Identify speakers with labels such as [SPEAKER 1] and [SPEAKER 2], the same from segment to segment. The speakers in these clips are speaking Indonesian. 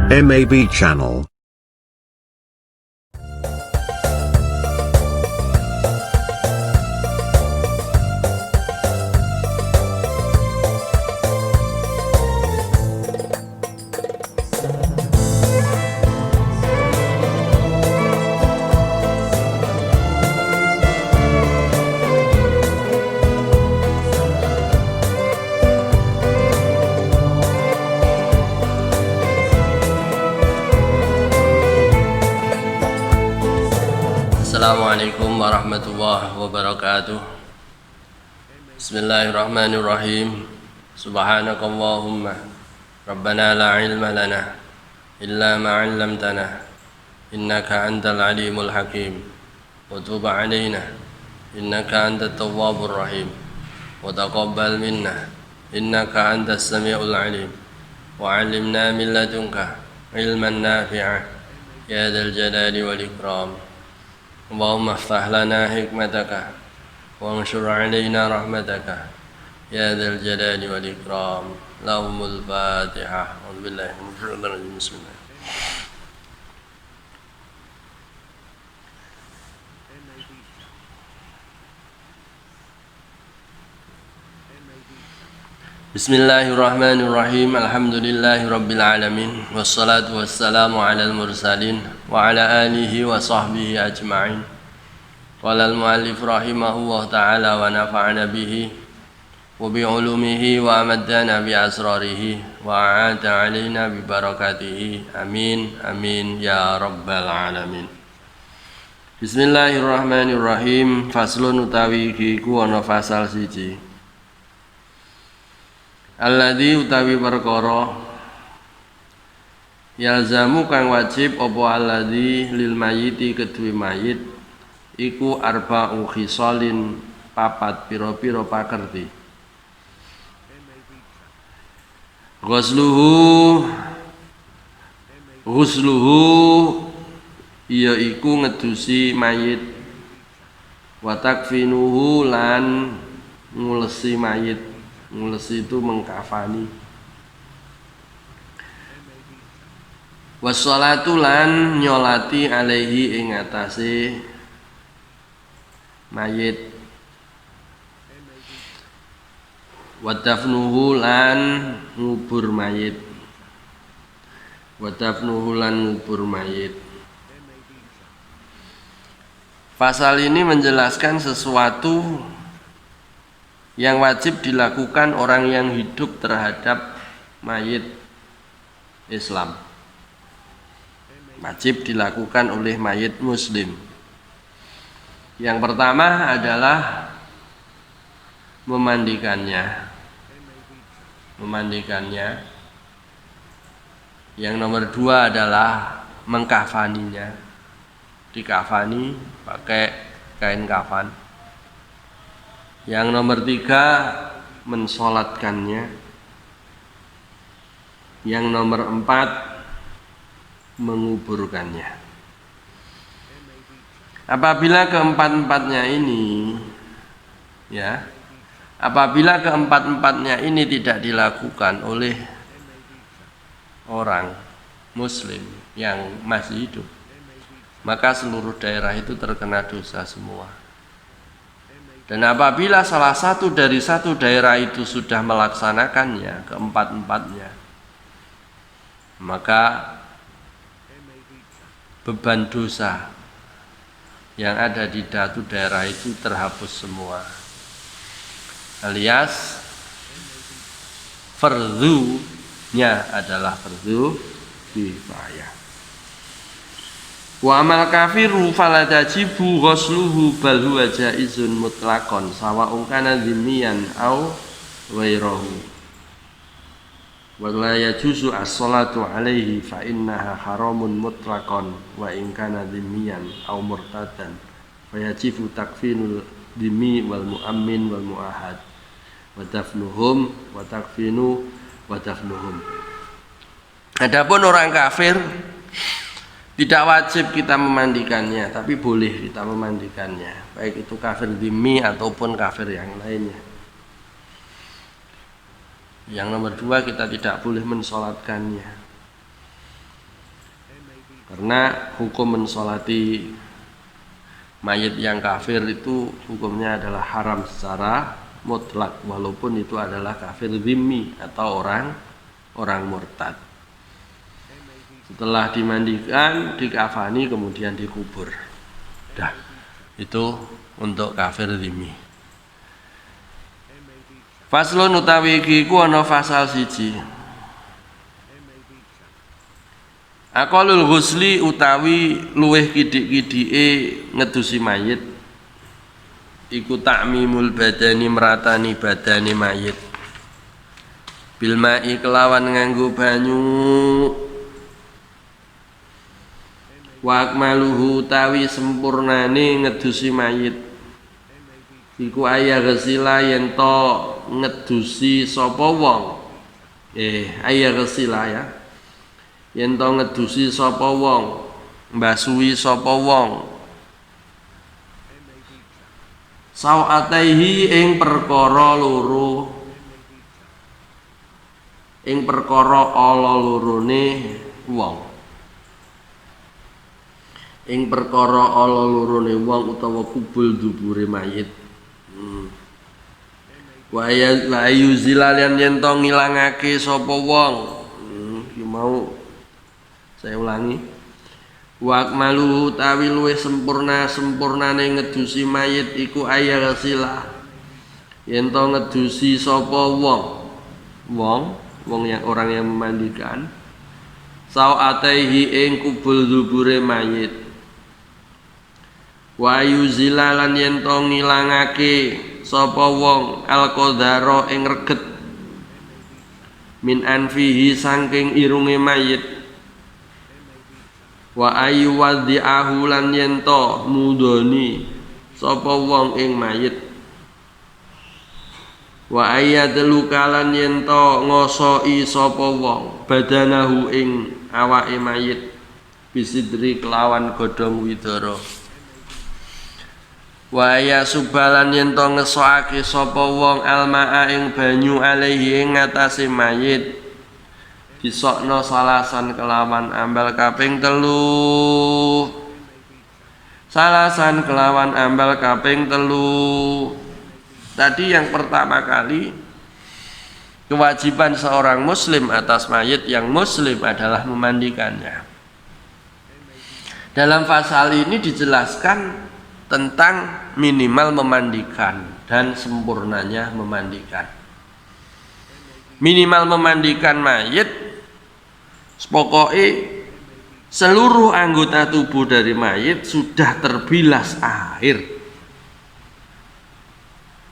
[SPEAKER 1] MAB Channel.
[SPEAKER 2] Assalamualaikum warahmatullahi wabarakatuh. Bismillahirrahmanirrahim. Subhanakallahumma Rabbana la ilma lana illa ma 'allamtana innaka antal alimul hakim. Wa tub 'alaina innaka antat tawwabur rahim. Wa taqabbal minna innaka antas samiul alim. Wa 'allimna min ladunka ilman nafi'a ya dzal jalali wal ikram. اللهم افتح لنا حكمتك وانشر علينا رحمتك يا ذا الجلال والإكرام. لهم الفاتحة. أعوذ بالله من الشيطان الرجيم. بسم الله. Bismillahirrahmanirrahim. Alhamdulillahi rabbil alamin. Wassalatu wassalamu ala al-mursalin wa ala alihi wa sahbihi ajma'in. Qala al-muallif rahimahullah ta'ala wa nafa'ana bihi wa bi ulumihi wa amaddana bi asrarihi wa a'ata alaina bi barakatihi. Amin amin ya rabbal alamin. Bismillahirrahmanirrahim. Faslun utawi iku ana fasal siji. Alladzi utawi perkara yalzamu kang wajib apa alladzi lil mayyiti kedue mayit iku arba'u khisalin papat pira-pira pakerti. Ghusluhu iya iku ngedusi mayit, wa takfinuhu lan ngulesi mayit. Ngulesi itu mengkafani. Wassalatu lan nyolati alaihi ing atase mayit. Wadafnuhu lan ngubur mayit. Wadafnuhu lan ngubur mayit. Pasal ini menjelaskan sesuatu yang wajib dilakukan orang yang hidup terhadap mayit Islam. Wajib dilakukan oleh mayit muslim. Yang pertama adalah memandikannya. Yang nomor dua adalah mengkafaninya. Dikafani pakai kain kafan. Yang nomor tiga, mensolatkannya. Yang nomor empat, menguburkannya. Apabila keempat-empatnya ini, apabila keempat-empatnya ini tidak dilakukan oleh orang muslim yang masih hidup, maka seluruh daerah itu terkena dosa semua. Dan apabila salah satu dari satu daerah itu sudah melaksanakannya, keempat-empatnya, maka beban dosa yang ada di satu daerah itu terhapus semua. Alias fardhunya adalah fardhu kifayah. Wa amal kafiru fala tajibu ghusluhu bal huwa jaizun mutlaqan sawa'un kana dhimmiyan aw ghairahu. Wa la yajuzu as-salatu alaihi fa innaha haramun mutlaqan wa in kana dhimmiyan aw murtadan fa yajibu takfinul dhimmi wal mu'ammin wal mu'ahad wa dafnuhum wa takfinu wa dafnuhum. Adapun orang kafir tidak wajib kita memandikannya, tapi boleh kita memandikannya, baik itu kafir dhimmi ataupun kafir yang lainnya. Yang nomor dua, kita tidak boleh mensolatkannya. Karena hukum mensolati mayit yang kafir itu hukumnya adalah haram secara mutlak, walaupun itu adalah kafir zimmi atau orang murtad. Setelah dimandikan, dikafani, kemudian dikubur. Dah, itu untuk kafir zimmi. Faslun utawi iki ku ana fasal siji. Aqalul ghusli utawi luweh kidik-kidike ngedusi mayit iku ta'mimul badani meratani badane mayit bil ma'i kelawan nganggo banyu wa akmaluhu utawi sempurnane ngedusi mayit iku aya gesila yen to ngedusi sapa wong aya gesila ya yen to ngedusi sapa wong mbasuhi sapa wong sawataihi ing perkara loro ing perkara ala lorone wong ing perkara ala lorone wong utawa kubul dubure mayit wa ayu zilalan yen to ngilangake sapa wong mau saya ulangi wa akmalu tawi luwih sempurnane ngedusi mayit iku aya silah yen to ngedusi sapa wong yang orang yang memandikan sawataihi ing kubul dubure mayit wa yuzilalan yen to ngilangake sapa wong alqadara ing reget min anfihi saking irunge mayit wa ayu wadhi'ahu lan yen to mudhoni sapa wong ing mayit wa ayadlu kalan yen to ngosoi sapa wong badanahu ing awake mayit bisidri kelawan godhong widara wa ya subalan yen to ngesokake sapa wong almaa ing banyu alaihi ing ngatasé mayit disokno salasan kelawan ambal kaping 3 salasan kelawan ambal kaping 3 tadi yang pertama kali kewajiban seorang muslim atas mayit yang muslim adalah memandikannya. Dalam pasal ini dijelaskan tentang minimal memandikan dan sempurnanya memandikan. Minimal memandikan mayit pokoknya seluruh anggota tubuh dari mayit sudah terbilas air.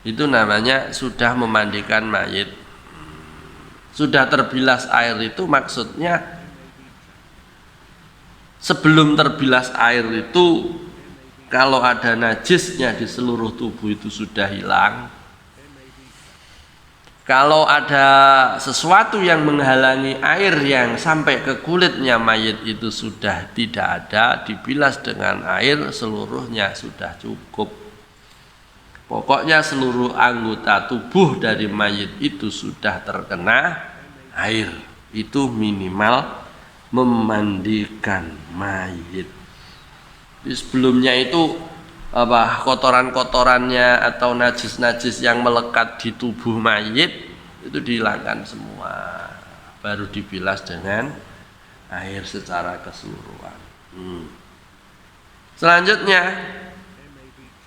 [SPEAKER 2] Itu namanya sudah memandikan mayit. Sudah terbilas air itu maksudnya sebelum terbilas air itu kalau ada najisnya di seluruh tubuh itu sudah hilang. Kalau ada sesuatu yang menghalangi air yang sampai ke kulitnya mayit itu sudah tidak ada, dibilas dengan air seluruhnya sudah cukup. Pokoknya seluruh anggota tubuh dari mayit itu sudah terkena air. Itu minimal memandikan mayit. Sebelumnya itu kotoran-kotorannya atau najis-najis yang melekat di tubuh mayit itu dihilangkan semua, baru dibilas dengan air secara keseluruhan. Selanjutnya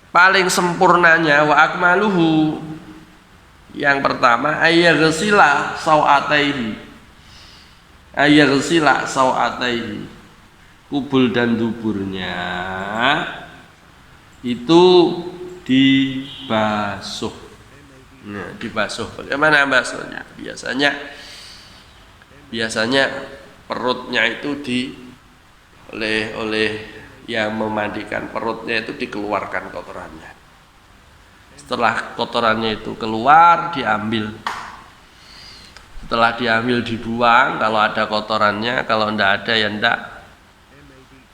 [SPEAKER 2] paling sempurnanya wa akmaluhu yang pertama ayaghsila sawataihi kubul dan duburnya itu dibasuh. Nah, dibasuh. Bagaimana basuhnya? Biasanya perutnya itu oleh yang memandikan perutnya itu dikeluarkan kotorannya. Setelah kotorannya itu keluar, diambil. Setelah diambil dibuang kalau ada kotorannya, kalau enggak ada ya enggak.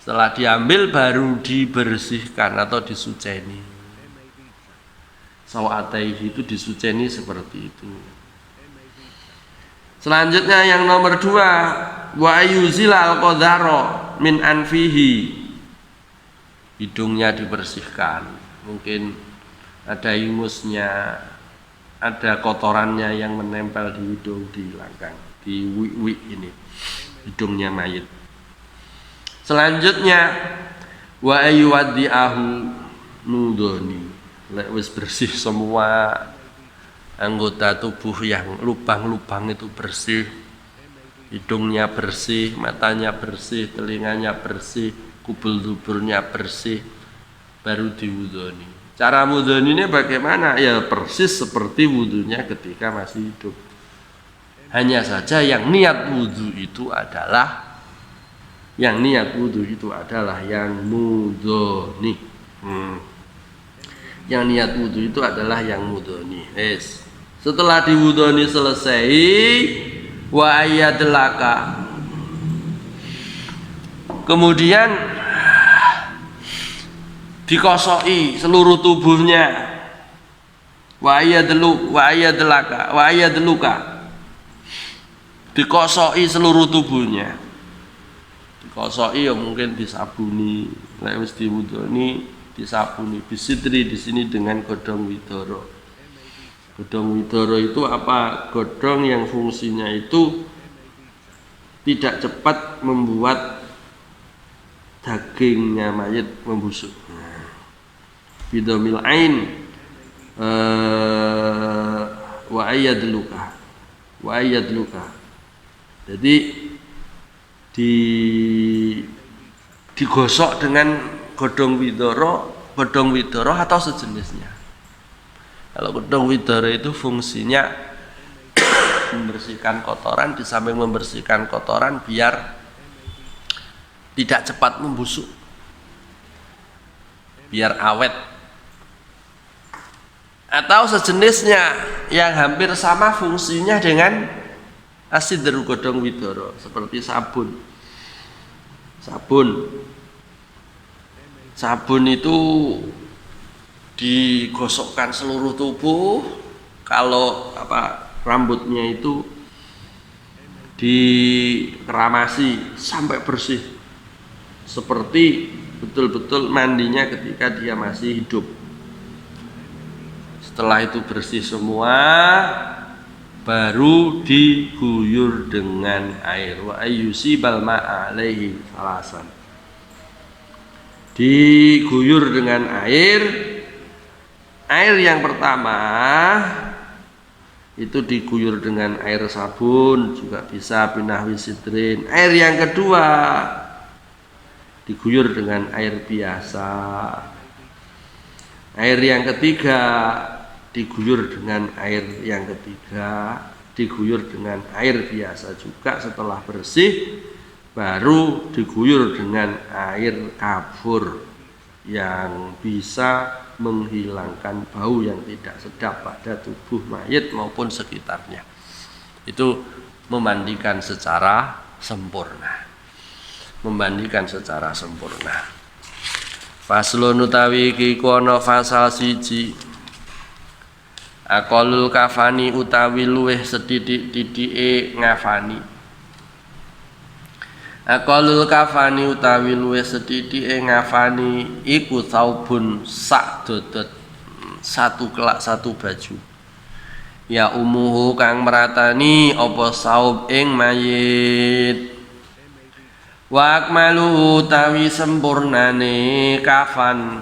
[SPEAKER 2] Setelah diambil baru dibersihkan atau disuceni. Sawataihi itu disuceni seperti itu. Selanjutnya yang nomor 2 wa ayuzila al-qadhara min anfihi, hidungnya dibersihkan, mungkin ada ingusnya, ada kotorannya yang menempel di hidung, dihilangkan, di wi ini hidungnya mayit. Selanjutnya wa ayyuwaddi'ahu nudoni, lek wis bersih semua anggota tubuh yang lubang-lubang itu bersih, hidungnya bersih, matanya bersih, telinganya bersih, kubul-duburnya bersih, baru diwudoni. Cara wudhu ini bagaimana? Ya persis seperti wudhunya ketika masih hidup. Hanya saja yang niat wudhu itu adalah yang mudhoni. Yang niat wudhu itu adalah yang mudhoni. Yes. Setelah diwudhoni selesai, wa ayyadlaka, kemudian dikosoki seluruh tubuhnya, wa ayyadluka, dikosoki seluruh tubuhnya. Dikosoki ya mungkin disabuni, nek wis diwudoni disabuni, bisitri di sini dengan godhong widoro. Godhong widoro itu apa? Godhong yang fungsinya itu tidak cepat membuat dagingnya mayit membusuk. Bidomil ain wa ayyadluka. Jadi digosok dengan godhong widoro atau sejenisnya. Kalau godhong widoro itu fungsinya membersihkan kotoran, di samping membersihkan kotoran biar tidak cepat membusuk, biar awet, atau sejenisnya yang hampir sama fungsinya dengan asidru godhong widoro, seperti sabun itu digosokkan seluruh tubuh. Kalau rambutnya itu dikeramasi sampai bersih, seperti betul-betul mandinya ketika dia masih hidup. Setelah itu bersih semua, baru diguyur dengan air. Wa ayyusibal ma'a alaihi salasan, diguyur dengan air. Air yang pertama itu diguyur dengan air sabun, juga bisa binahwi sidrin. Air yang kedua diguyur dengan air biasa. Air yang ketiga diguyur dengan air yang ketiga, diguyur dengan air biasa juga. Setelah bersih baru diguyur dengan air kafur yang bisa menghilangkan bau yang tidak sedap pada tubuh mayit maupun sekitarnya. Itu memandikan secara sempurna. Faslun utawi iki kono fasal siji. Aqalul kafani utawi luweh sethithik-thithike ngafani. Aqalul kafani utawi luweh sethithike ngafani iku saubun sak dodot, satu kelak satu baju. Ya umuhu kang meratani apa saub ing mayit. Wa akmalu utawi sempurnane kafan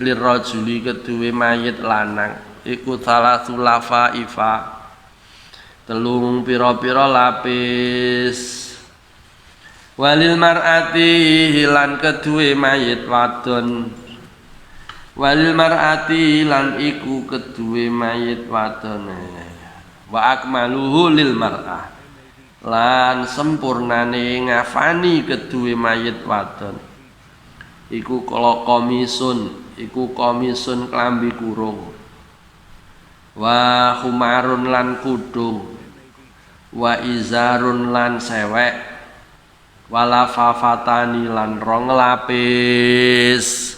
[SPEAKER 2] lirajuli keduwe mayit lanang iku salasul lafaifa, telung pira-pira lapis. Walil mar'ati lan keduwe mayit wadon, walil mar'ati lan iku keduwe mayit wadon. Wa akmaluhu lil mar'ah, lan sempurnane ngafani keduwe mayit wadon iku komisun klambi kurung. Wa humarun lan kudung, wa izarun lan sewek, wala fafatani lan rong lapis,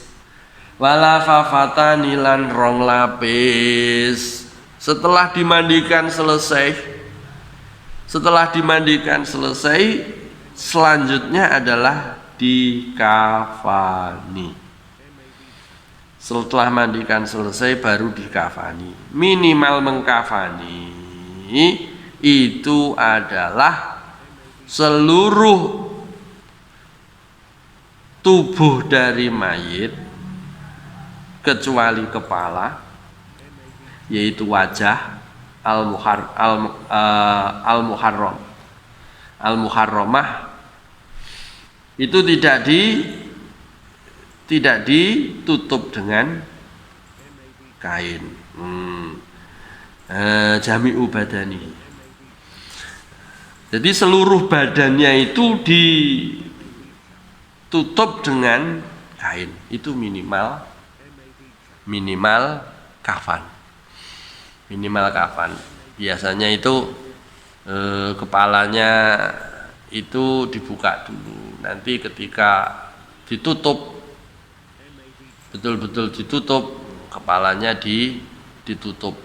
[SPEAKER 2] Setelah dimandikan selesai, selanjutnya adalah dikafani. Setelah mandikan selesai baru dikafani. Minimal mengkafani itu adalah seluruh tubuh dari mayit kecuali kepala, yaitu wajah al-muharramah itu tidak ditutup dengan kain. Jami'u badani. Jadi seluruh badannya itu ditutup dengan kain. Itu minimal kafan. Minimal kafan. Biasanya itu kepalanya itu dibuka dulu. Nanti ketika ditutup, betul-betul ditutup, kepalanya ditutup,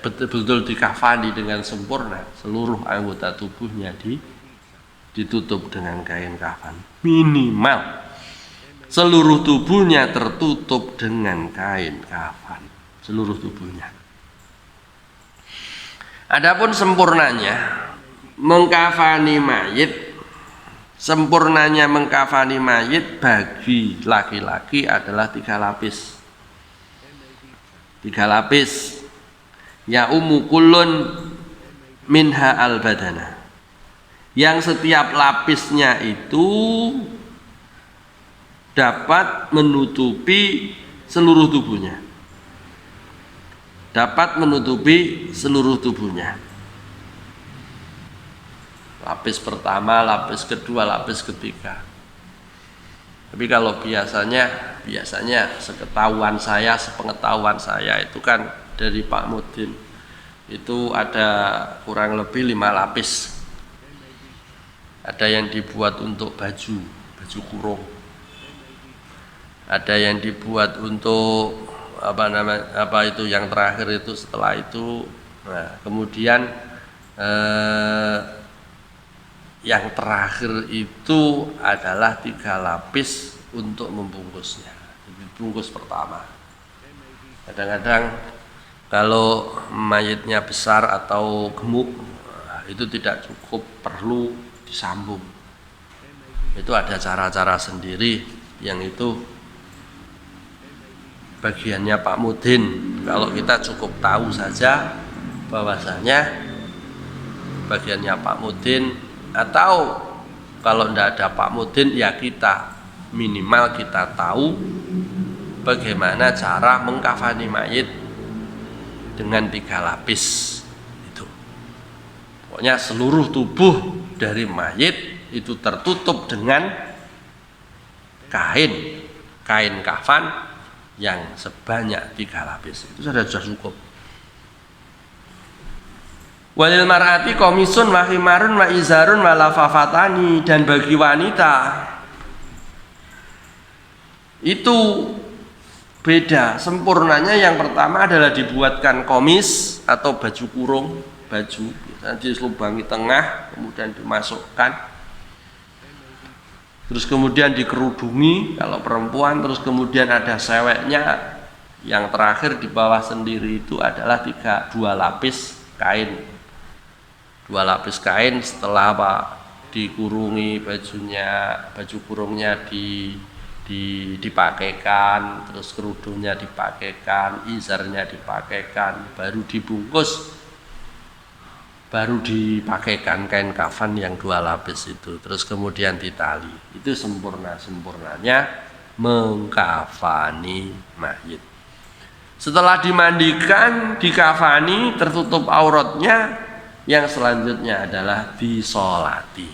[SPEAKER 2] betul-betul dikafani dengan sempurna. Seluruh anggota tubuhnya ditutup dengan kain kafan. Minimal seluruh tubuhnya tertutup dengan kain kafan. Seluruh tubuhnya. Adapun sempurnanya mengkafani mayit, sempurnanya mengkafani mayit bagi laki-laki adalah 3 lapis. 3 lapis. Ya kullun minha al-badana. Yang setiap lapisnya itu dapat menutupi seluruh tubuhnya. Dapat menutupi seluruh tubuhnya. Lapis pertama, lapis kedua, lapis ketiga. Tapi kalau biasanya sepengetahuan saya itu kan dari Pak Mudin itu ada kurang lebih 5 lapis. Ada yang dibuat untuk baju kurung. Ada yang dibuat untuk apa itu yang terakhir itu setelah itu. Nah, kemudian yang terakhir itu adalah 3 lapis untuk membungkusnya. Jadi bungkus pertama. Kadang-kadang kalau mayitnya besar atau gemuk itu tidak cukup, perlu disambung. Itu ada cara-cara sendiri yang itu bagiannya Pak Mudin. Kalau kita cukup tahu saja bahwasanya bagiannya Pak Mudin, atau kalau tidak ada Pak Mudin ya kita minimal kita tahu bagaimana cara mengkafani mayit dengan 3 lapis itu. Pokoknya seluruh tubuh dari mayit itu tertutup dengan kain kafan yang sebanyak 3 lapis. Itu sudah cukup. Walil mar'ati komisun wa himarun wa izarun wa lafafatani. Dan bagi wanita itu beda. Sempurnanya yang pertama adalah dibuatkan komis atau baju kurung, baju nanti diselubangi tengah, kemudian dimasukkan, terus kemudian dikerudungi kalau perempuan, terus kemudian ada seweknya. Yang terakhir di bawah sendiri itu adalah 2 lapis kain. 2 lapis kain setelah dikurungi bajunya, baju kurungnya dipakaikan, terus kerudungnya dipakaikan, izarnya dipakaikan, baru dibungkus, baru dipakaikan kain kafan yang 2 lapis itu, terus kemudian ditali. Itu sempurnanya mengkafani mayit. Setelah dimandikan, dikafani, tertutup auratnya, yang selanjutnya adalah disolati.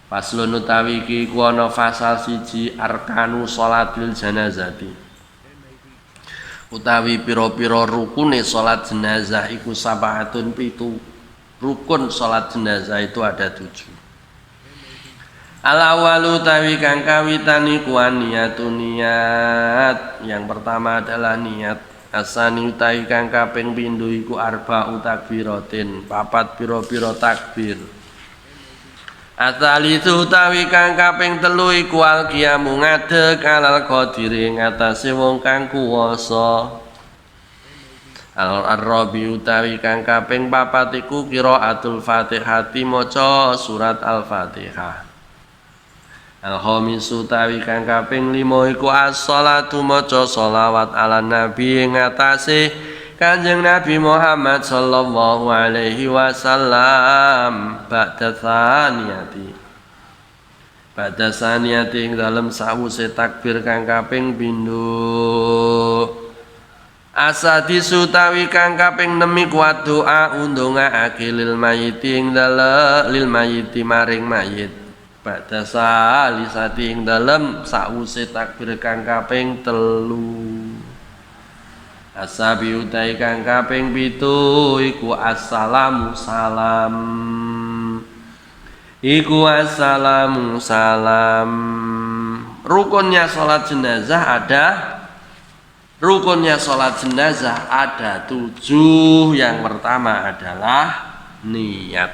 [SPEAKER 2] Faslun utawi iki kuwana fasal siji arkanu sholatil janazati. Utawi pira-pira rukune salat jenazah iku sabahatun 7. Rukun salat jenazah itu ada 7. Al-awwalu utawi kang kawitani ku niyatun niat. Yang pertama adalah niat. Asani utawi kang kaping pindho iku arba'u takbiratin, 4 pira-pira takbir. Atalitu utawi kang kaping telu iku alqiyamu ngadeg alal qadiri ngatasé wong kang kuwasa. Al-Rabi utawi kang kaping papat iku qiraatul Fatihati maca surat Al-Fatihah. Al-Khamis utawi kang kaping 5 iku as-shalatu maca shalawat ala nabi ngatasé Kanjeng Nabi Muhammad sallallahu alaihi wasallam ba'da saniyati ing dalem sawuse takbir kang kaping pindho. Asadis utawi kang kaping 6 iku doa undongaake lil mayiti ing dalem lil mayiti maring mayit. Ba'da salisati ing dalem sawuse takbir kang kaping 3. Asabi utai kang kaping 7 iku assalamu salam. Iku assalamu salam. Rukunnya salat jenazah ada 7. Yang pertama adalah niat.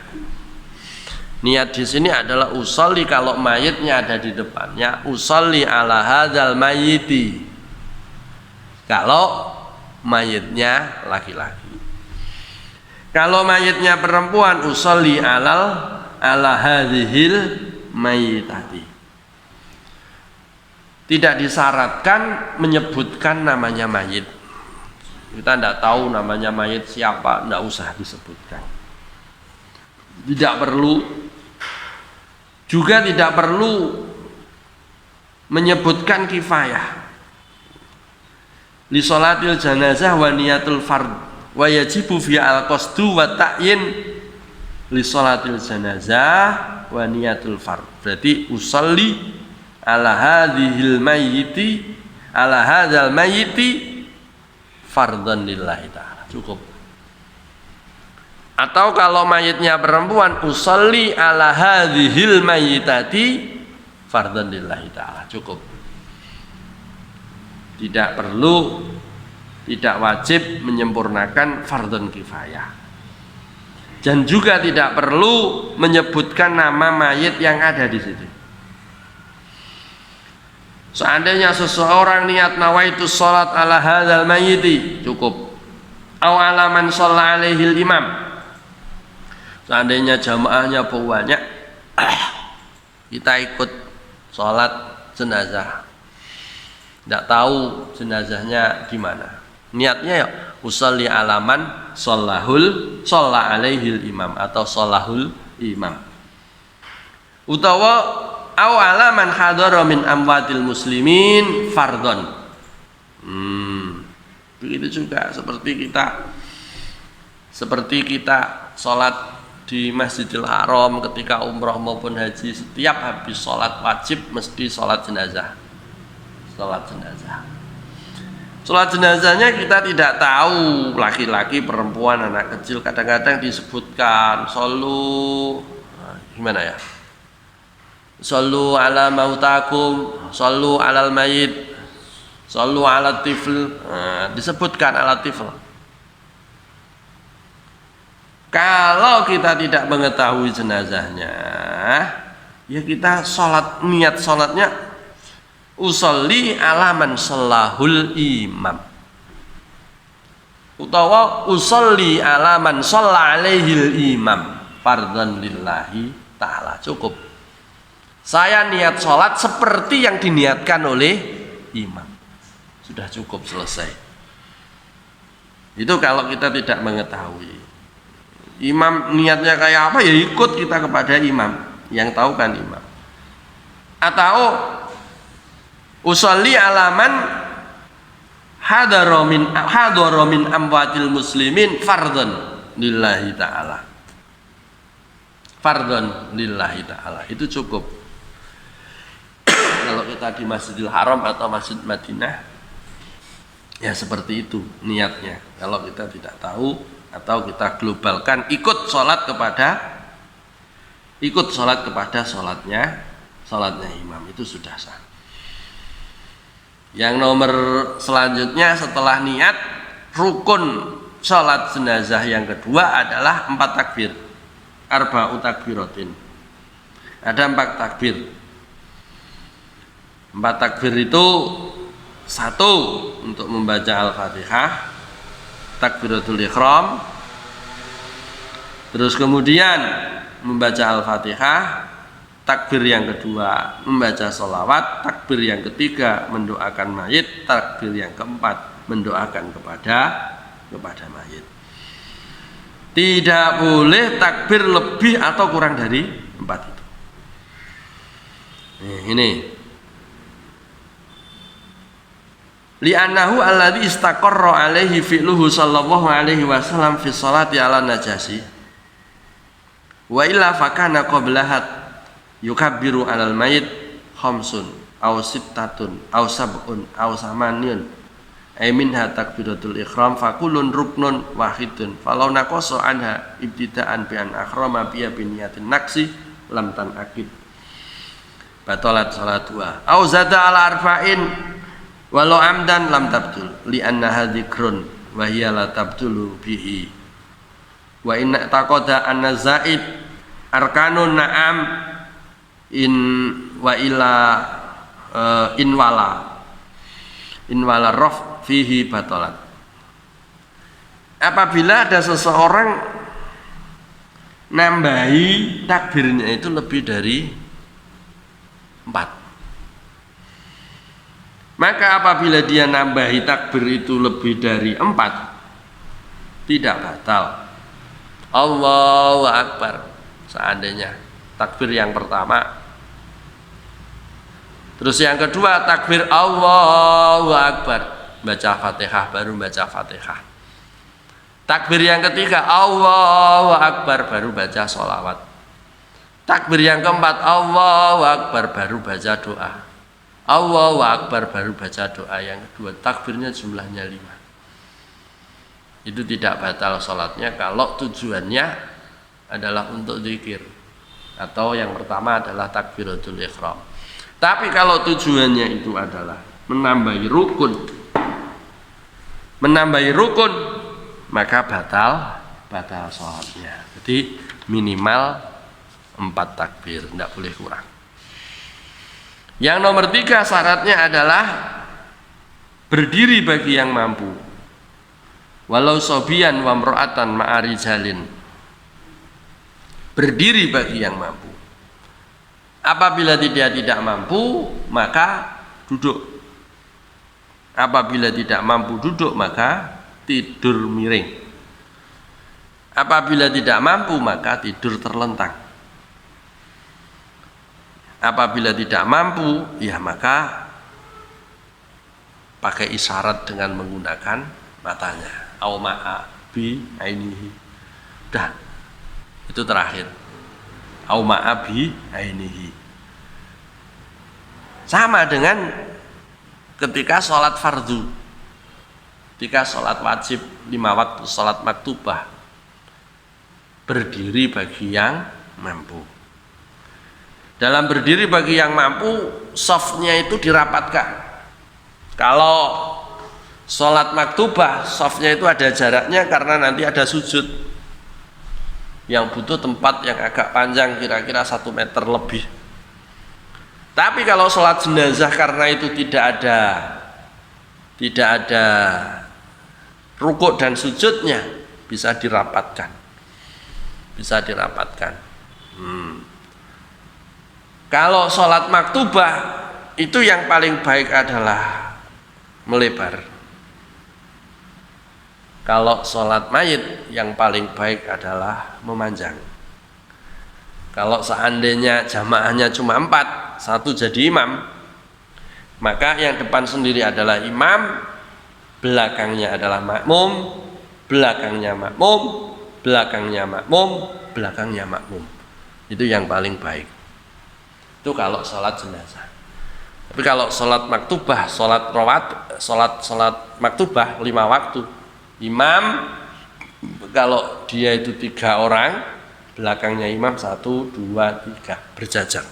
[SPEAKER 2] Niat di sini adalah usolli kalau mayitnya ada di depannya, usolli ala hadzal mayyiti. Kalau mayitnya laki-laki. Kalau mayitnya perempuan, usolli ala hadhil mayyitati. Tidak disyaratkan menyebutkan namanya mayit. Kita tidak tahu namanya mayit siapa, tidak usah disebutkan. Tidak perlu. Juga tidak perlu menyebutkan kifayah. Li sholatil janazah wa niyatul fard wa yajibu fi al-qasdu wa ta'yin li sholatil janazah wa niyatul fard. Berarti usolli ala hadhil mayyiti ala hadzal mayyiti fardhan lillahi ta'ala. Cukup. Atau kalau mayitnya perempuan, usolli ala hadhil mayyitati fardhan lillahi ta'ala. Cukup. Tidak perlu, tidak wajib menyempurnakan fardhon kifayah. Dan juga tidak perlu menyebutkan nama mayit yang ada di situ. Seandainya seseorang niat nawaitu sholat ala hadzal mayyiti, cukup. Aw ala man shalla alaihil imam. Seandainya jamaahnya banyak, kita ikut sholat jenazah. Tidak tahu jenazahnya gimana. Niatnya ya usolli alaman shalla alaihil imam atau shallahul imam. Utawa au alaman hadara min amwatil muslimin fardhon. Begitu juga seperti kita sholat di Masjidil Haram ketika umrah maupun haji, setiap habis sholat wajib mesti sholat jenazah. Sholat jenazahnya kita tidak tahu laki-laki, perempuan, anak kecil. Kadang-kadang disebutkan gimana ya? Shollu ala mautakum, shollu alal mayit, shollu ala tifl. Disebutkan ala tifl. Kalau kita tidak mengetahui jenazahnya, ya kita niat sholatnya usolli alaman shallahul imam, utawa usolli alaman shalla alaihil imam fardhan lillahi ta'ala. Cukup. Saya niat sholat seperti yang diniatkan oleh imam. Sudah cukup, selesai. Itu kalau kita tidak mengetahui. Imam niatnya kayak apa, ya ikut kita kepada imam. Yang tahu kan imam. Atau usolli alaman hadara min amwatil muslimin fardhon lillahi ta'ala. Fardhon lillahi ta'ala. Itu cukup. Kalau kita di Masjidil Haram atau Masjid Madinah, ya seperti itu niatnya. Kalau kita tidak tahu atau kita globalkan, ikut sholat kepada sholatnya imam, itu sudah sah. Yang nomor selanjutnya setelah niat, rukun sholat jenazah yang kedua adalah 4 takbir, arba'u takbiratin. Ada 4 takbir. 4 takbir itu, 1 untuk membaca Al-Fatihah, takbiratul ihram. Terus kemudian membaca Al-Fatihah, takbir yang kedua membaca sholawat, takbir yang ketiga mendoakan mayit, takbir yang keempat mendoakan kepada mayit. Tidak boleh takbir lebih atau kurang dari 4 itu. Ini li'annahu alladhi istaqarra alaihi fi'luhu sallallahu alaihi wasallam fi sholati ala najasi wa illa fakana qablahat yukabbiru alal mayit khamsun aw sittatun aw sab'un aw samanun ay minha takbiratul ihram fakulun ruknun wahidun falau naqasa anha ibtida'an bi an akhrama biya bi niyatin naqsi lam tan akid batalat salatuha aw zada ala arba'in walau amdan lam tabtul li annaha dzikrun wa hiya la tabtulu bihi wa inna taqada anna zaid arkanun na'am in wala rof fihi batalat. Apabila ada seseorang nambahi takbirnya itu lebih dari 4, maka apabila dia nambahi takbir itu lebih dari 4 tidak batal. Allahu Akbar seandainya takbir yang pertama, terus yang kedua takbir Allahu Akbar, baca Fatihah baru baca Fatihah. Takbir yang ketiga Allahu Akbar baru baca sholawat. Takbir yang keempat Allahu Akbar baru baca doa. Allahu Akbar baru baca doa yang kedua. Takbirnya jumlahnya 5. Itu tidak batal sholatnya kalau tujuannya adalah untuk zikir, atau yang pertama adalah takbiratul ihram. Tapi kalau tujuannya itu adalah menambahi rukun, maka batal sholatnya. Jadi minimal 4 takbir, tidak boleh kurang. Yang nomor 3 syaratnya adalah berdiri bagi yang mampu, walau sobian wa mro'atan ma'arijalin. Berdiri bagi yang mampu. Apabila dia tidak mampu, maka duduk. Apabila tidak mampu duduk, maka tidur miring. Apabila tidak mampu, maka tidur terlentang. Apabila tidak mampu, ya maka pakai isyarat dengan menggunakan matanya. Au ma'a bi ainihi. Dah. Itu terakhir. Au ma'a bi ainihi. Sama dengan ketika sholat fardu, ketika sholat wajib 5 waktu, sholat maktubah, berdiri bagi yang mampu. Dalam berdiri bagi yang mampu, softnya itu dirapatkan. Kalau sholat maktubah, softnya itu ada jaraknya karena nanti ada sujud yang butuh tempat yang agak panjang, kira-kira 1 meter lebih. Tapi kalau sholat jenazah karena itu tidak ada rukuk dan sujudnya, bisa dirapatkan. Kalau sholat maktubah itu yang paling baik adalah melebar. Kalau sholat mayit yang paling baik adalah memanjang. Kalau seandainya jamaahnya cuma 4, 1 jadi imam, maka yang depan sendiri adalah imam, belakangnya adalah makmum, belakangnya makmum, belakangnya makmum, belakangnya makmum. Itu yang paling baik. Itu kalau sholat jenazah. Tapi kalau sholat maktubah, sholat maktubah 5 waktu, imam kalau dia itu 3 orang, belakangnya imam 1, 2, 3 berjajar.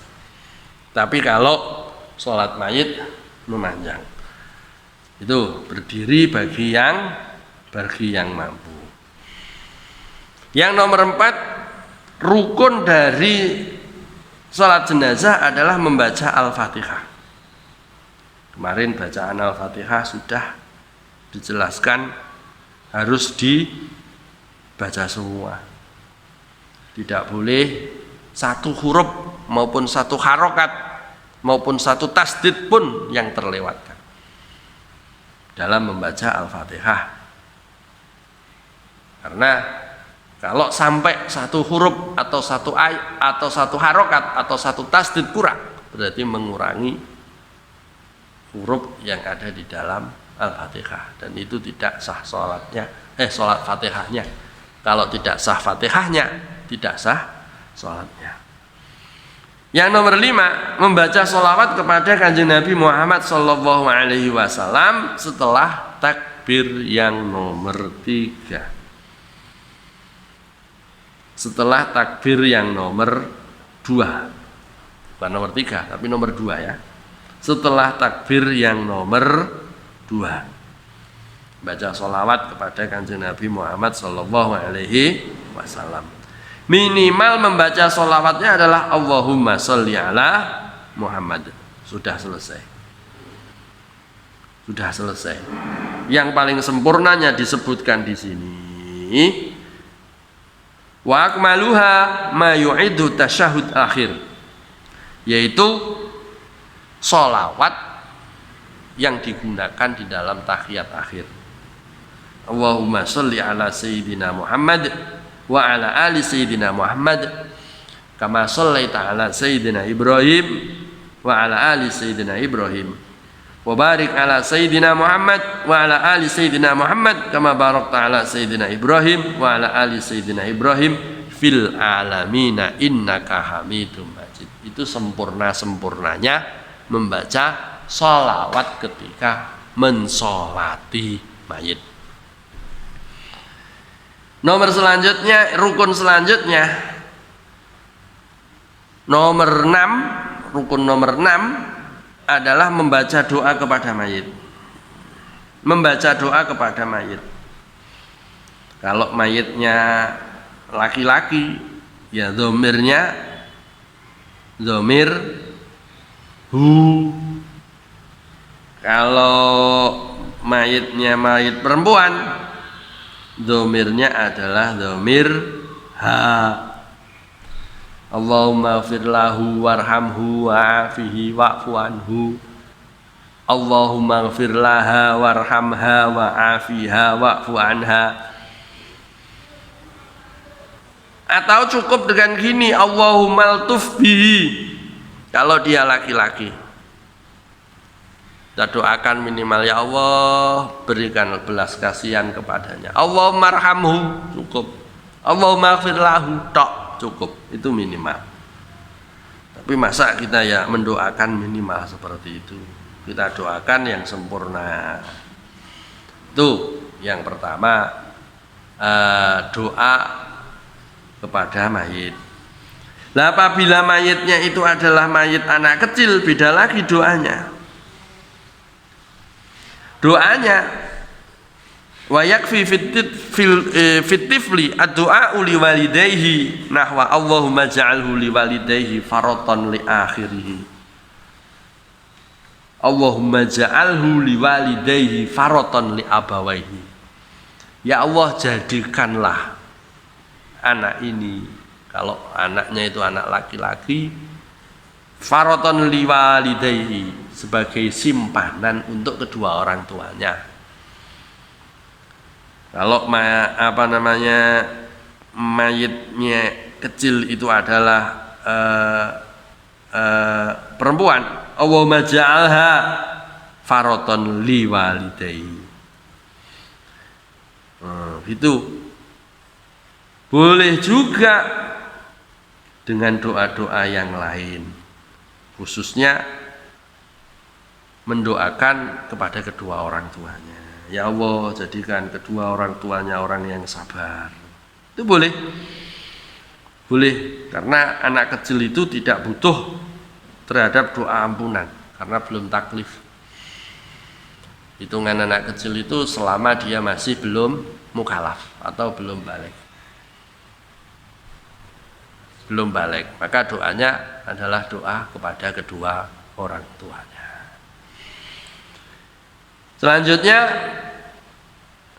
[SPEAKER 2] Tapi kalau sholat mayit memanjang, itu berdiri bagi yang mampu. Yang nomor 4, rukun dari Salat jenazah adalah membaca Al-Fatihah. Kemarin bacaan Al-Fatihah sudah dijelaskan harus dibaca semua. Tidak boleh satu huruf maupun satu harokat maupun satu tasdid pun yang terlewatkan dalam membaca Al-Fatihah. Karena kalau sampai satu huruf atau satu ayat atau satu harokat atau satu tasdid kurang, berarti mengurangi huruf yang ada di dalam Al-Fatihah, dan itu tidak sah sholatnya, sholat Fatihahnya. Kalau tidak sah Fatihahnya, tidak sah sholatnya. Yang nomor 5, membaca sholawat kepada Kanjeng Nabi Muhammad Sallallahu Alaihi Wasallam setelah takbir yang nomor 3. Setelah takbir yang nomor 2, bukan nomor 3 tapi nomor 2 ya. Setelah takbir yang nomor 2, baca sholawat kepada Kanjeng Nabi Muhammad Sallallahu Alaihi Wasallam. Minimal membaca sholawatnya adalah Allahumma sholli ala Muhammad. Sudah selesai. Sudah selesai. Yang paling sempurnanya disebutkan di sini. Wa akmaluha ma yu'idu tasyahud akhir, yaitu sholawat yang digunakan di dalam tahiyat akhir. Allahumma sholli ala sayyidina Muhammad wa ala ali sayyidina Muhammad kama shallaita ala sayyidina Ibrahim wa ala ali sayyidina Ibrahim wa barik ala sayyidina Muhammad wa ala ali sayyidina Muhammad kama barakta ala sayyidina Ibrahim wa ala ali sayyidina Ibrahim fil alamina innaka hamidum majid. Itu sempurna-sempurnanya membaca sholawat ketika mensolati mayit. Nomor selanjutnya, rukun selanjutnya nomor 6, rukun nomor 6 adalah membaca doa kepada mayit. Membaca doa kepada mayit. Kalau mayitnya laki-laki, ya dhomirnya dhamir hu. Kalau mayitnya mayit perempuan, dhomirnya adalah dhamir ha. Allahumma ighfir lahu warhamhu wa'afihi wa'fu anhu. Allahumma ighfir laha warhamha wa'afiha wa'fu anha. Atau cukup dengan gini, Allahumma altuf bihi. Kalau dia laki-laki, kita doakan minimal, ya Allah berikan belas kasihan kepadanya. Allahumma arhamhu, cukup. Allahumma ighfir lahu, tok, cukup. Itu minimal. Tapi masa kita ya mendoakan minimal seperti itu? Kita doakan yang sempurna. Itu yang pertama, doa kepada mayit. Nah, apabila mayitnya itu adalah mayit anak kecil, beda lagi doanya. Doanya wa yakfi fitifli ad-du'a li walidayhi nahwa Allahumma ja'alhu li walidayhi faratan li akhirih. Allahumma ja'alhu li walidayhi faratan li abawaihi. Ya Allah, jadikanlah anak ini, kalau anaknya itu anak laki-laki, faratan li walidayhi, sebagai simpanan untuk kedua orang tuanya. Kalau mayitnya kecil itu adalah perempuan, Allahumma ja'alha faratan li walidayhi. Itu boleh juga dengan doa-doa yang lain, khususnya mendoakan kepada kedua orang tuanya. Ya Allah, jadikan kedua orang tuanya orang yang sabar. Itu boleh. Boleh, karena anak kecil itu tidak butuh terhadap doa ampunan karena belum taklif. Hitungan anak kecil itu selama dia masih belum mukallaf atau belum balik. belum balik, maka doanya adalah doa kepada kedua orang tuanya. Selanjutnya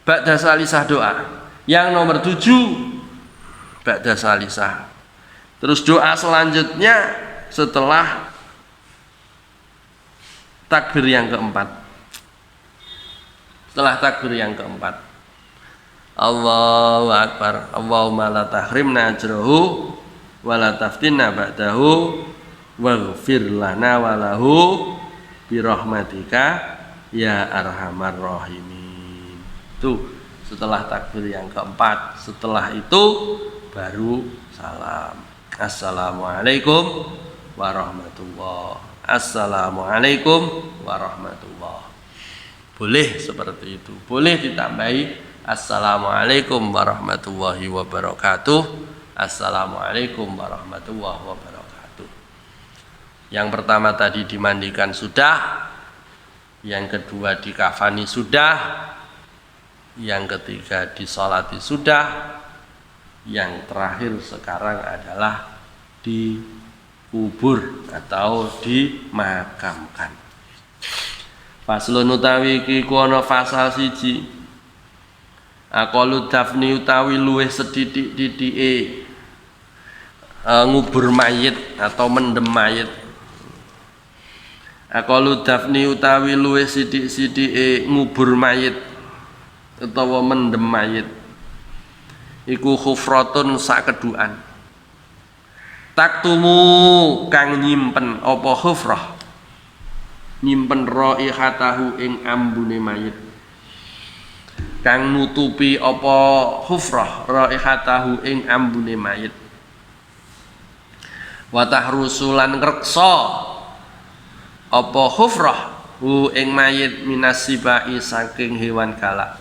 [SPEAKER 2] ba'da salisah doa. Yang nomor 7 ba'da salisah. Terus doa selanjutnya setelah takbir yang keempat. Setelah takbir yang keempat, Allahu Akbar, Allahumma la tahrimna ajrahu wa la taftinna ba'dahu waghfir lana wa lahu birahmatika ya arhamar rahimin. Itu setelah takbir yang keempat. Setelah itu baru salam. Assalamualaikum warahmatullahi. Assalamualaikum warahmatullahi. Boleh seperti itu. Boleh ditambahi Assalamualaikum warahmatullahi wabarakatuh. Assalamualaikum warahmatullahi wabarakatuh. Yang pertama tadi dimandikan sudah, yang kedua dikafani sudah, yang ketiga disolati sudah, yang terakhir sekarang adalah dikubur atau dimakamkan. Faslun utawi iki ana fasal siji. Aqalu dafni utawi luwih sethithik-thithike ngubur mayit atau mendem mayit. Aqalu dafni utawi luwih sithik-sithike ngubur mayit utawa mendem mayit iku khufratun sakedukan. Taktumu kang nyimpen apa khufrah, nyimpen raihatahu ing ambune mayit, kang nutupi apa khufrah raihatahu ing ambune mayit, wa tahrusulan ngreksa apa khufrah hu ing mayit minasibai saking hewan galak.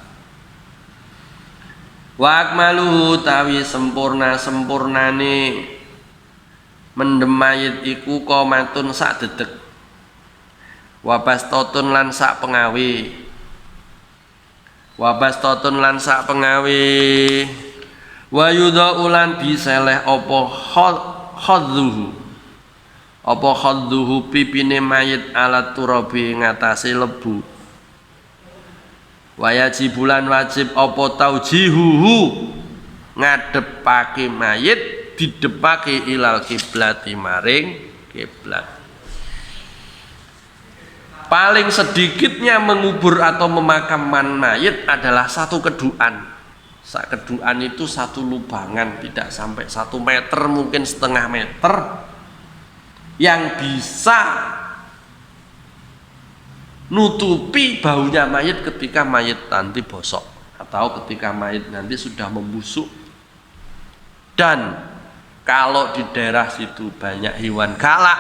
[SPEAKER 2] Wa akmalu tawi sempurnane mendem mayit iku qomatun sak dedeg, wa bastotun lan sak pengawe, wa bastotun lan sak pengawe, wa yudha'u lan diseleh apa khadzuhu, apa khadzuhu pipine mayit alat turabi ngatasi lebu, wa yajibulan wajib apa taujihuhu ngadepake mayit didepake ilal kiblati maring kiblat. Paling sedikitnya mengubur atau memakamkan mayit adalah satu keduan. Sak keduan itu satu lubangan, tidak sampai 1 meter, mungkin setengah meter, yang bisa nutupi baunya mayit ketika mayit nanti bosok atau ketika mayit nanti sudah membusuk. Dan kalau di daerah situ banyak hewan galak,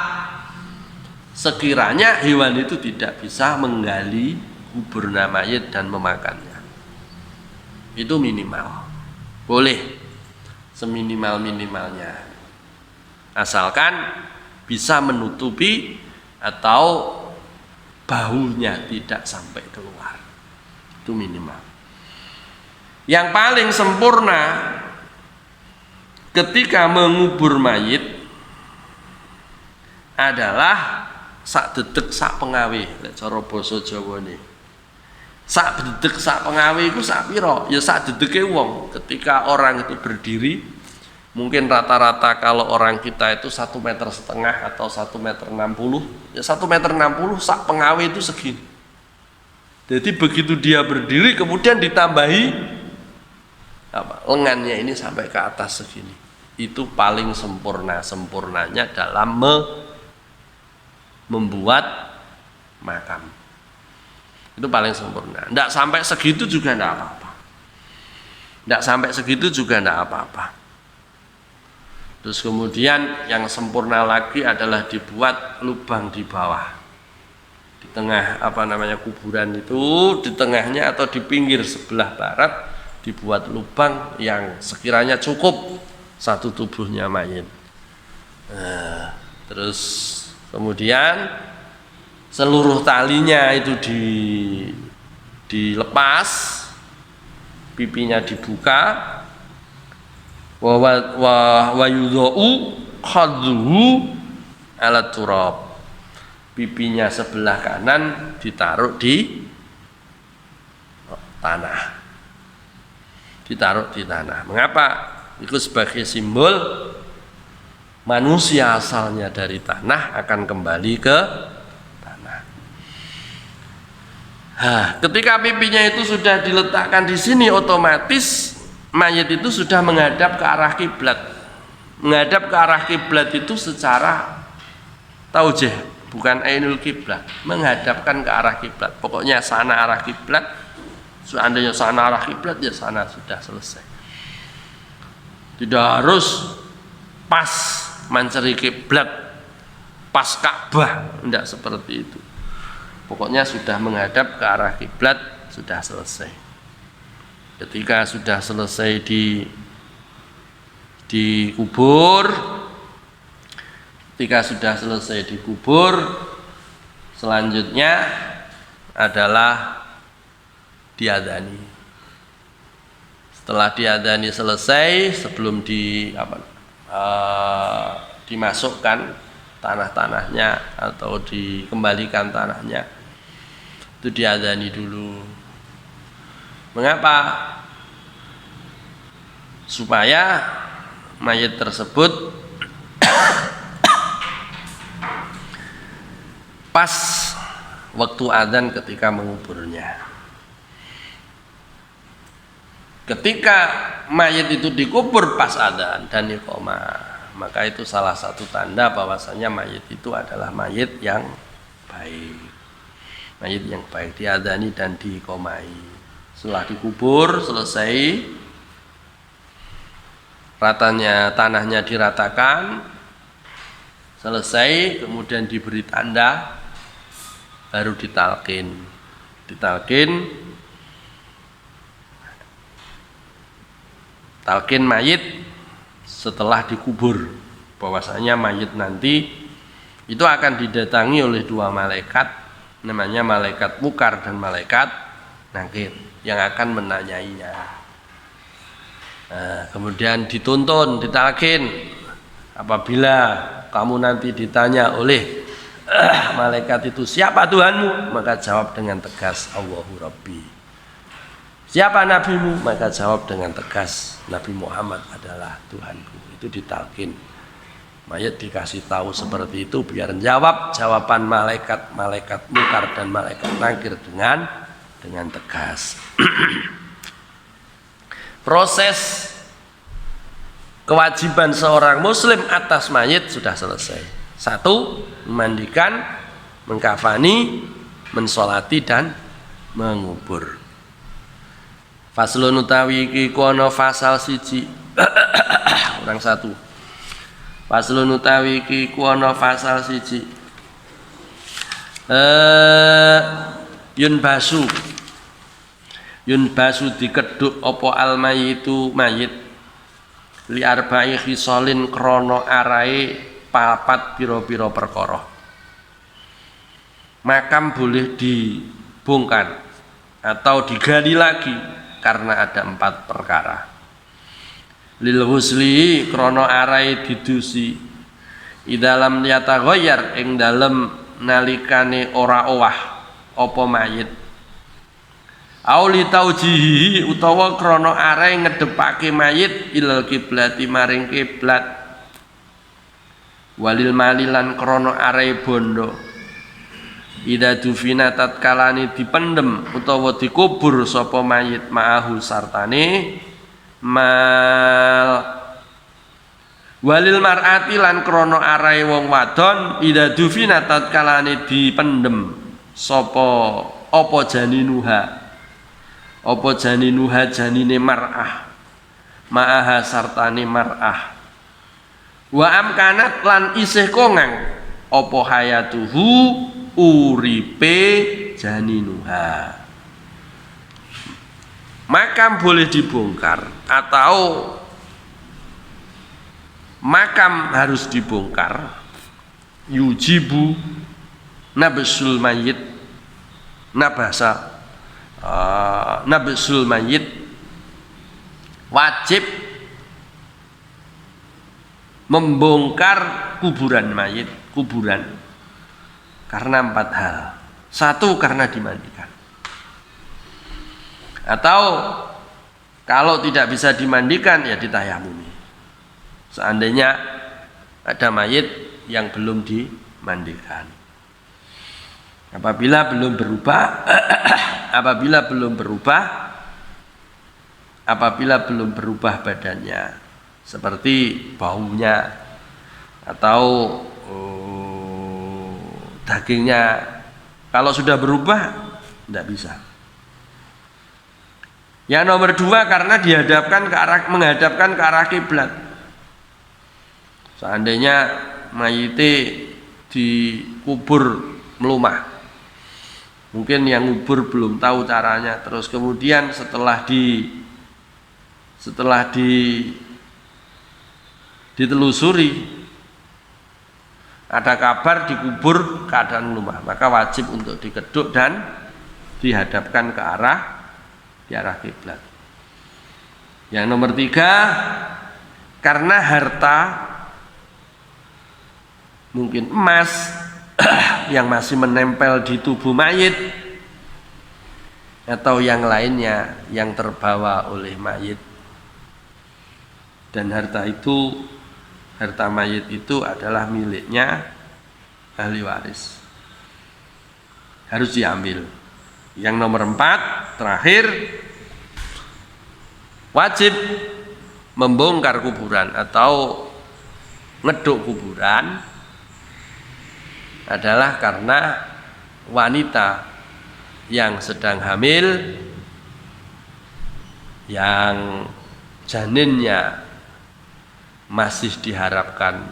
[SPEAKER 2] sekiranya hewan itu tidak bisa menggali kuburnya mayit dan memakannya, itu minimal. Boleh seminimal-minimalnya, asalkan bisa menutupi atau baunya tidak sampai keluar, itu minimal. Yang paling sempurna ketika mengubur mayit adalah sak dedeg sak pengawe. Lek cara basa Jawane, sak dedeg sak pengawe iku sak pira? Ya sak dedege wong. Ketika orang itu berdiri, mungkin rata-rata kalau orang kita itu 1,5 meter atau 1,60 meter, ya 1,60 meter sak pengawe itu segini. Jadi begitu dia berdiri kemudian ditambahi lengannya ini sampai ke atas segini. Itu paling sempurnanya dalam membuat makam. Itu paling sempurna. Tidak sampai segitu juga tidak apa-apa. Tidak sampai segitu juga tidak apa-apa. Terus kemudian yang sempurna lagi adalah dibuat lubang di bawah, di tengah kuburan itu, di tengahnya atau di pinggir sebelah barat dibuat lubang yang sekiranya cukup satu tubuhnya mayit. Terus kemudian seluruh talinya itu dilepas, pipinya dibuka, wa yudha'u khadduhu ala turab. Pipinya sebelah kanan ditaruh di tanah. Ditaruh di tanah. Mengapa? Itu sebagai simbol manusia asalnya dari tanah akan kembali ke tanah. Ketika pipinya itu sudah diletakkan di sini, otomatis mayit itu sudah menghadap ke arah kiblat. Menghadap ke arah kiblat itu secara taujih, bukan ainul kiblat, menghadapkan ke arah kiblat. Pokoknya sana arah kiblat. Seandainya sana arah kiblat, ya sana sudah selesai. Tidak harus pas mencari kiblat, pas Ka'bah, tidak seperti itu. Pokoknya sudah menghadap ke arah kiblat, sudah selesai. Ketika sudah selesai dikubur, ketika sudah selesai dikubur, selanjutnya adalah diadani. Setelah diadani selesai, sebelum dimasukkan tanah-tanahnya atau dikembalikan tanahnya, itu diadani dulu. Mengapa? Supaya mayit tersebut pas waktu adzan ketika menguburnya. Ketika mayit itu dikubur pas adzan dan iqamah, maka itu salah satu tanda bahwasanya mayit itu adalah mayit yang baik. Mayit yang baik diadzani dan diiqamahi. Setelah dikubur selesai, tanahnya diratakan, selesai, kemudian diberi tanda, baru ditalkin mayit setelah dikubur, bahwasanya mayit nanti itu akan didatangi oleh dua malaikat, namanya malaikat mukar dan malaikat nakir, yang akan menanyainya. Kemudian dituntun, ditalkin, apabila kamu nanti ditanya oleh malaikat itu, siapa Tuhanmu? Maka jawab dengan tegas, Allahu Rabbi. Siapa nabimu? Maka jawab dengan tegas, Nabi Muhammad adalah Tuhanku. Itu ditalkin. Mayat dikasih tahu seperti itu biar jawab jawaban malaikat mukar dan malaikat nakir dengan tegas. Proses kewajiban seorang muslim atas mayit sudah selesai. 1. Memandikan, mengkafani, mensolati dan mengubur. Faslun utawi iki kono fasal siji. Orang satu. Faslun utawi iki kono fasal siji. Yun basu dikeduk apa al mayitu mayit li arba'i khisalin krana arahe papat pira-pira perkara. Makam boleh dibongkar atau digali lagi karena ada 4 perkara. Lil husli krana arahe didusi idalam yataghayyar ing dalem nalikane ora owah apa mayit. Auli taujihi utawa krana arahe ngedepake mayit ilal kiblati maring kiblat. Walil malilan krana arahe bondo. Ida dufina tatkalane dipendem utawa dikubur sapa mayit ma'ahu sartane mal. Walil mar'ati lan krana arahe wong wadon ida dufina tatkalane dipendem sapa apa janinuha janine mar'ah ma'aha sartane mar'ah. Wa amkanat lan isih kongang apa hayatuhu uripe janinuha. Makam boleh dibongkar atau makam harus dibongkar. Yujibu nabsul mayit nabsul mayit wajib membongkar kuburan karena 4 hal. 1, karena dimandikan. Atau kalau tidak bisa dimandikan ya ditayamumi. Seandainya ada mayit yang belum dimandikan. Apabila belum berubah badannya, seperti baunya atau dagingnya, kalau sudah berubah tidak bisa. Yang nomor 2, karena menghadapkan ke arah kiblat. Seandainya mayit dikubur melumah, mungkin yang ngubur belum tahu caranya, terus kemudian setelah ditelusuri ada kabar dikubur keadaan melumah, maka wajib untuk dikeduk dan dihadapkan ke arah kiblat. Yang nomor 3, karena harta, mungkin emas yang masih menempel di tubuh mayit atau yang lainnya yang terbawa oleh mayit, dan harta mayit itu adalah miliknya ahli waris, harus diambil. Yang nomor 4 terakhir, wajib membongkar kuburan atau ngeduk kuburan adalah karena wanita yang sedang hamil, yang janinnya masih diharapkan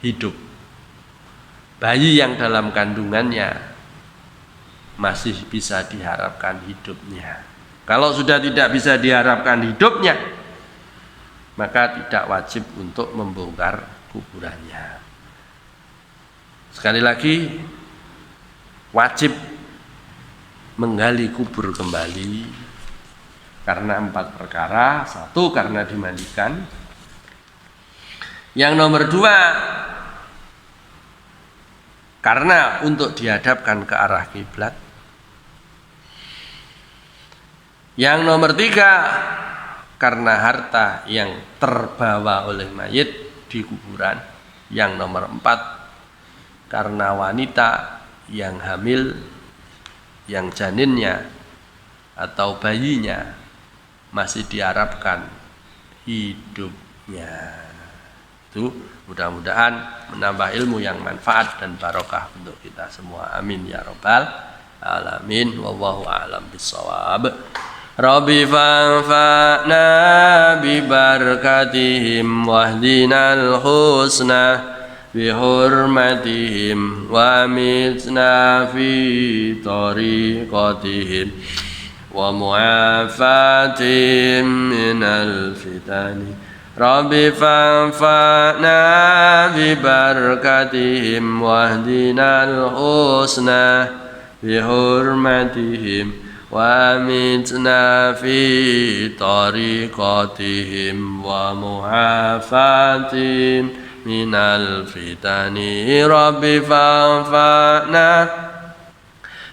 [SPEAKER 2] hidup, bayi yang dalam kandungannya masih bisa diharapkan hidupnya. Kalau sudah tidak bisa diharapkan hidupnya, maka tidak wajib untuk membongkar kuburannya. Sekali lagi, wajib menggali kubur kembali karena 4 perkara. 1, karena dimandikan. Yang nomor 2, karena untuk dihadapkan ke arah kiblat. Yang nomor 3, karena harta yang terbawa oleh mayit di kuburan. Yang nomor 4, karena wanita yang hamil, yang janinnya atau bayinya masih diharapkan hidupnya. Itu mudah-mudahan menambah ilmu yang manfaat dan barokah untuk kita semua. Amin ya rabbal alamin. Wallahu a'lam bishawab. Rabbi fanfa'na bi barakatihim wahdinal husna bi hurmatihim wa amitna fi tariqatihim wa mu'afatihim minal fitani. Rabbi fanfa'na bi barakatihim wahdinal husna bi hurmatihim wa amitna fi tariqatihim wa mu'afatihim minal fitani. Rabbi fanfa'na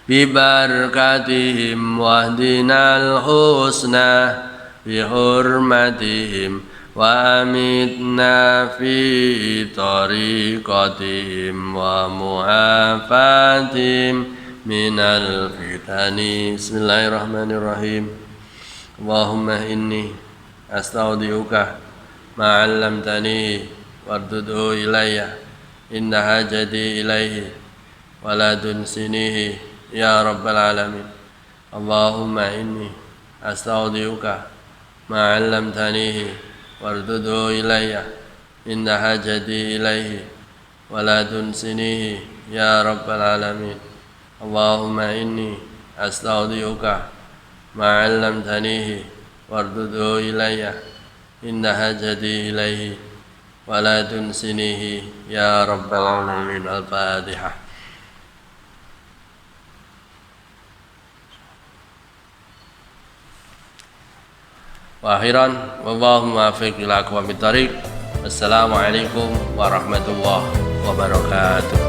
[SPEAKER 2] bi barakatihim wahdinal husna bi hurmatihim wa amitna fi tariqatihim wa mu'afatihim minal fitani. Bismillahirrahmanirrahim. Allahumma inni astaudiuka ma 'allamtani wardudu ilayya inna hajati ilaihi wala tunsinihi ya rabbal alamin. Allahumma inni astaudiuka ma 'allamtanihi wardudu ilayya inna hajati ilaihi wala tunsinihi ya rabbal alamin. Allahumma inni astaudiuka ma 'allamtanihi wardudu ilayya inna hajati ilaihi wala tunsinihi ya rabbal alamin. Al-Fatihah. Wa akhiran, wallahumma afiq ila aqwamit thariq. Wassalamualaikum warahmatullahi wabarakatuh.